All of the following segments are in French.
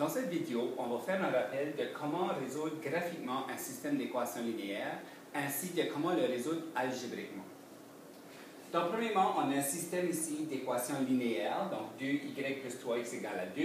Dans cette vidéo, on va faire un rappel de comment résoudre graphiquement un système d'équations linéaires, ainsi que comment le résoudre algébriquement. Donc, premièrement, on a un système ici d'équations linéaires, donc 2y plus 3x égale à 2,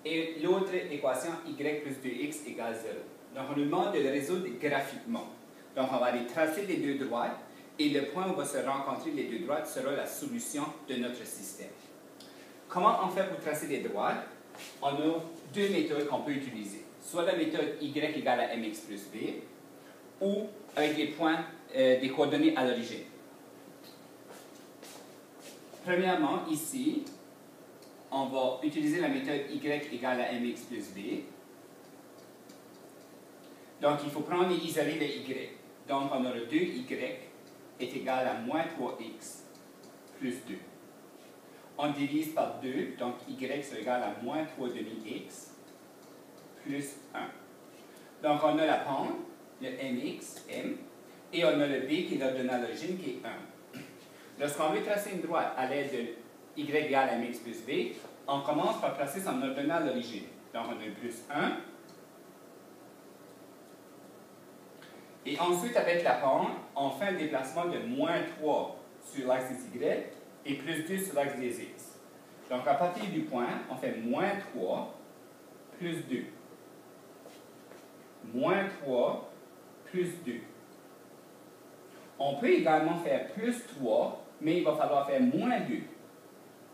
et l'autre équation y plus 2x égale 0. Donc, on nous demande de le résoudre graphiquement. Donc, on va aller tracer les deux droites, et le point où va se rencontrer les deux droites sera la solution de notre système. Comment on fait pour tracer les droites? On a deux méthodes qu'on peut utiliser. Soit la méthode y égale à mx plus b, ou avec les points des coordonnées à l'origine. Premièrement, ici, on va utiliser la méthode y égale à mx plus b. Donc, il faut prendre et isoler le y. Donc, on aura 2y est égal à moins 3x plus 2. On divise par 2, donc y sera égal à moins 3 demi-x plus 1. Donc, on a la pente, le mx, m, et on a le b qui est l'ordonnée à l'origine, qui est 1. Lorsqu'on veut tracer une droite à l'aide de y égale à mx plus b, on commence par tracer son ordonnée à l'origine. Donc, on a plus 1. Et ensuite, avec la pente, on fait un déplacement de moins 3 sur l'axe des y et plus 2 sur l'axe des x. Donc, à partir du point, on fait moins 3 plus 2. Moins 3 plus 2. On peut également faire plus 3, mais il va falloir faire moins 2.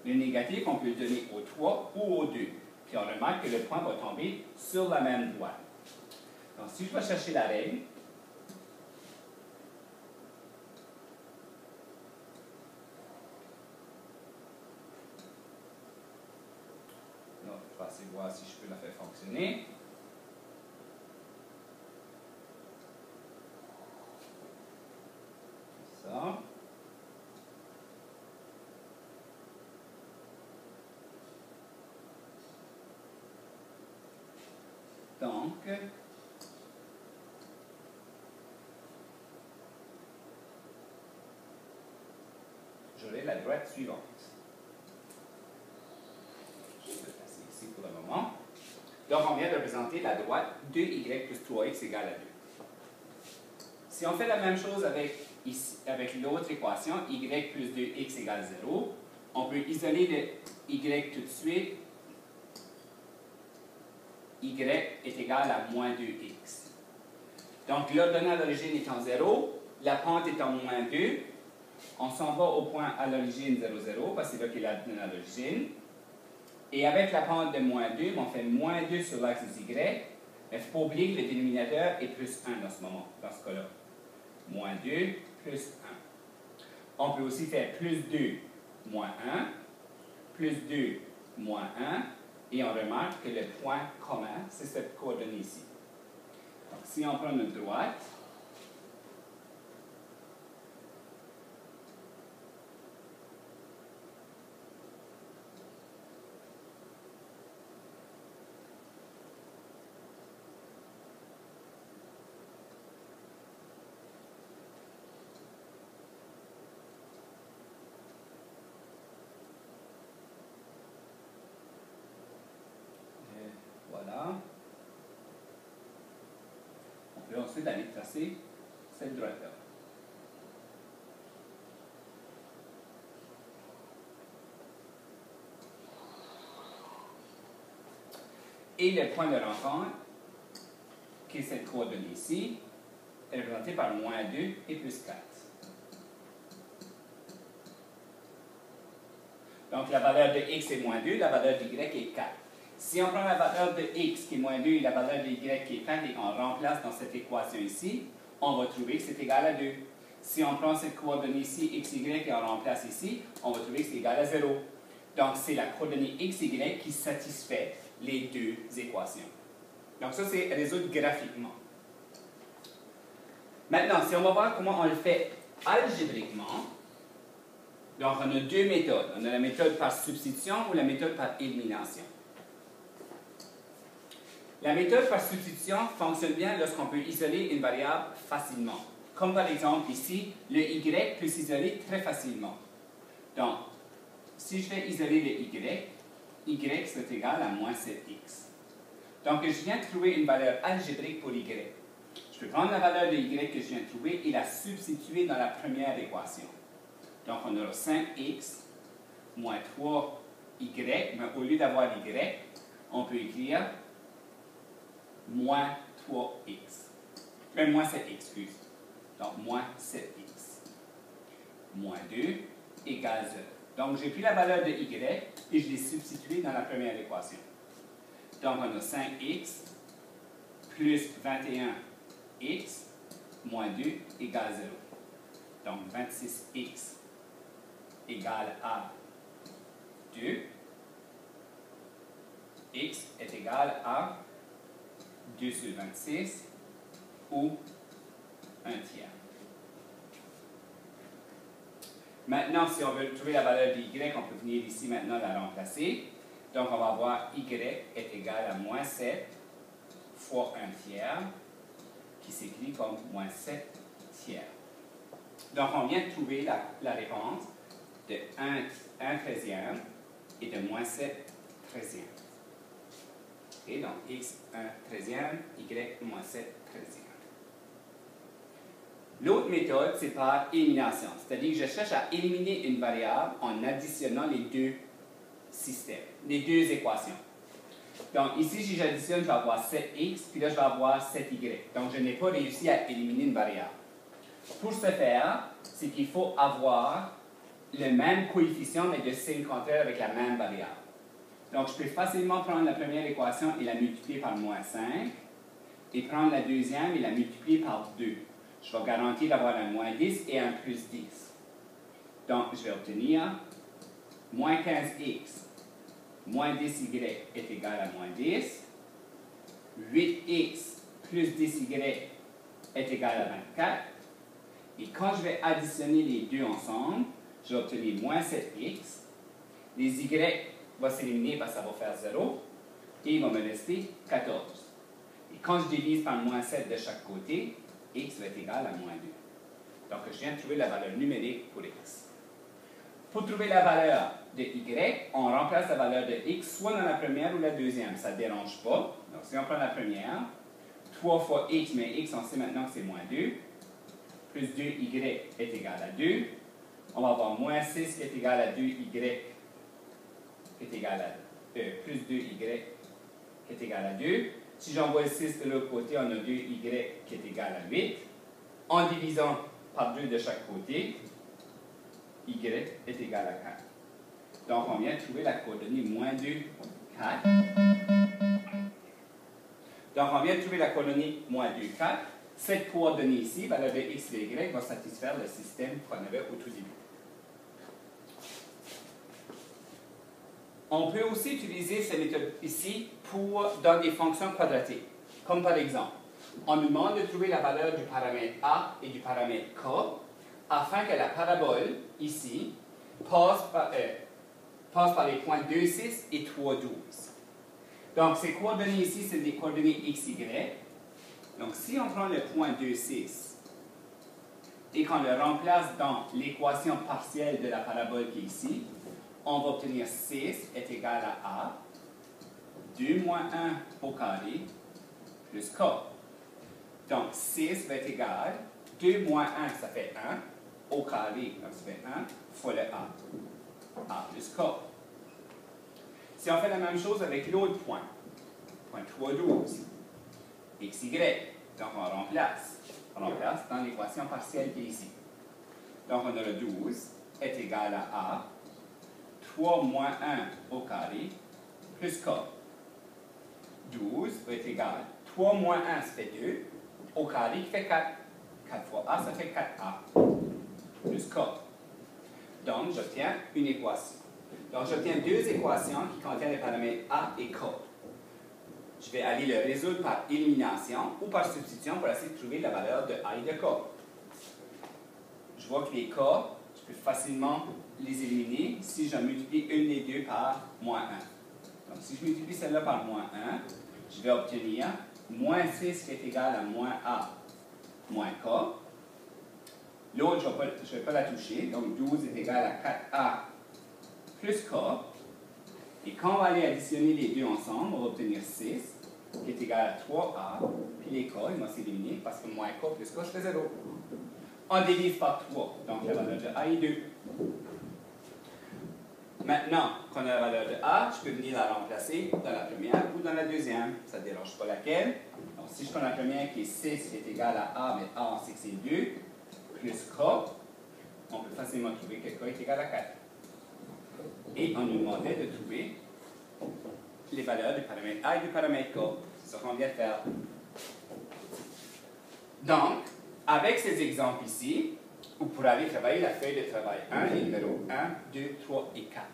Le négatif, on peut le donner au 3 ou au 2. Puis on remarque que le point va tomber sur la même droite. Donc, si je vais chercher la règle, je vais essayer de voir si je peux la faire fonctionner. Ça. Donc, j'aurai la droite suivante. Ici pour le moment. Donc, on vient de représenter la droite 2y plus 3x égale à 2. Si on fait la même chose avec l'autre équation, y plus 2x égale 0, on peut isoler le y tout de suite. Y est égal à moins 2x. Donc, l'ordonnée à l'origine étant 0, la pente étant moins 2, on s'en va au point à l'origine 0, 0, parce que c'est là qu'il y a l'ordonnée à l'origine. Et avec la pente de moins 2, on fait moins 2 sur l'axe des y. Mais il ne faut pas oublier que le dénominateur est plus 1 dans ce cas-là. Moins 2 plus 1. On peut aussi faire plus 2 moins 1, plus 2 moins 1, et on remarque que le point commun, c'est cette coordonnée ici. Donc, si on prend une droite, voilà. On peut ensuite aller tracer cette droite-là. Et le point de rencontre, qui est cette coordonnée ici, est représenté par moins 2 et plus 4. Donc, la valeur de x est moins 2, la valeur de y est 4. Si on prend la valeur de x qui est moins 2 et la valeur de y qui est 4 et on remplace dans cette équation ici, on va trouver que c'est égal à 2. Si on prend cette coordonnée ici, x, y, et on remplace ici, on va trouver que c'est égal à 0. Donc, c'est la coordonnée x, y qui satisfait les deux équations. Donc, ça, c'est résoudre graphiquement. Maintenant, si on va voir comment on le fait algébriquement, donc on a deux méthodes. On a la méthode par substitution ou la méthode par élimination. La méthode par substitution fonctionne bien lorsqu'on peut isoler une variable facilement. Comme par exemple ici, le y peut s'isoler très facilement. Donc, si je fais isoler le y, y sera égal à moins 7x. Donc, je viens de trouver une valeur algébrique pour y. Je peux prendre la valeur de y que je viens de trouver et la substituer dans la première équation. Donc, on aura 5x moins 3y, mais au lieu d'avoir y, on peut écrire moins 3x. Moins 7x, excuse. Donc, moins 7x. Moins 2 égale 0. Donc, j'ai pris la valeur de y et je l'ai substituée dans la première équation. Donc, on a 5x plus 21x moins 2 égale 0. Donc, 26x égale à 2. X est égal à 2 sur 26 ou 1 tiers. Maintenant, si on veut trouver la valeur de y, on peut venir ici maintenant la remplacer. Donc, on va voir y est égal à moins 7 fois 1 tiers, qui s'écrit comme moins 7 tiers. Donc, on vient de trouver la réponse de 1 treizième et de moins 7 treizième. Et donc, x 1 treizième, y moins 7 treizième. L'autre méthode, c'est par élimination. C'est-à-dire que je cherche à éliminer une variable en additionnant les deux systèmes, les deux équations. Donc, ici, si j'additionne, je vais avoir 7x, puis là, je vais avoir 7y. Donc, je n'ai pas réussi à éliminer une variable. Pour ce faire, c'est qu'il faut avoir le même coefficient, mais de signe contraire avec la même variable. Donc, je peux facilement prendre la première équation et la multiplier par moins 5, et prendre la deuxième et la multiplier par 2. Je vais garantir d'avoir un moins 10 et un plus 10. Donc, je vais obtenir moins 15x moins 10y est égal à moins 10. 8x plus 10y est égal à 24. Et quand je vais additionner les deux ensemble, je vais obtenir moins 7x. Les y vont s'éliminer parce que ça va faire 0. Et il va me rester 14. Et quand je divise par moins 7 de chaque côté, x va être égal à moins 2. Donc, je viens de trouver la valeur numérique pour x. Pour trouver la valeur de y, on remplace la valeur de x soit dans la première ou la deuxième. Ça ne dérange pas. Donc, si on prend la première, 3 fois x, mais x, on sait maintenant que c'est moins 2, plus 2y est égal à 2. On va avoir moins 6 qui est égal à 2y qui est égal à plus 2y qui est égal à 2. Si j'envoie le 6 de l'autre côté, on a 2y qui est égal à 8. En divisant par 2 de chaque côté, y est égal à 4. Donc, on vient de trouver la coordonnée moins 2, 4. Donc, on vient de trouver la coordonnée moins 2, 4. Cette coordonnée ici, valeur de x et de y, va satisfaire le système qu'on avait au tout début. On peut aussi utiliser cette méthode ici dans des fonctions quadratiques. Comme par exemple, on nous demande de trouver la valeur du paramètre a et du paramètre k afin que la parabole ici passe par les points 2, 6 et 3, 12. Donc, ces coordonnées ici, c'est des coordonnées x, y. Donc, si on prend le point 2, 6 et qu'on le remplace dans l'équation partielle de la parabole qui est ici, on va obtenir 6 est égal à a, 2 moins 1 au carré, plus k. Donc, 6 va être égal, 2 moins 1, ça fait 1, au carré, donc ça fait 1, fois le a plus k. Si on fait la même chose avec l'autre point 3, 12, x, y, donc on remplace dans l'équation partielle qui est ici. Donc, on a le 12 est égal à a, 3 moins 1 au carré, plus k. 12 va être égal, 3 moins 1, ça fait 2, au carré qui fait 4. 4 fois a, ça fait 4a, plus k. Donc, j'obtiens une équation. Donc, j'obtiens deux équations qui contiennent les paramètres a et k. Je vais aller le résoudre par élimination ou par substitution pour essayer de trouver la valeur de a et de k. Je vois que les k, je peux facilement les éliminer si je multiplie une des deux par moins 1. Donc, si je multiplie celle-là par moins 1, je vais obtenir moins 6 qui est égal à moins a moins k. L'autre, je ne vais pas la toucher, donc 12 est égal à 4a plus k. Et quand on va aller additionner les deux ensemble, on va obtenir 6 est égal à 3A, puis les K, ils vont s'éliminer parce que moins K plus K, je fais 0. On divise par 3, donc la valeur de A est 2. Maintenant qu'on a la valeur de A, je peux venir la remplacer dans la première ou dans la deuxième. Ça ne dérange pas laquelle. Donc, si je prends la première qui est 6 qui est égal à A, mais A, on sait que c'est 2, plus K, on peut facilement trouver que K est égal à 4. Et on nous demandait de trouver les valeurs du paramètre A et du paramètre K. C'est ce qu'on vient de faire. Donc, avec ces exemples ici, vous pourrez aller travailler la feuille de travail 1, les numéros 1, 2, 3 et 4.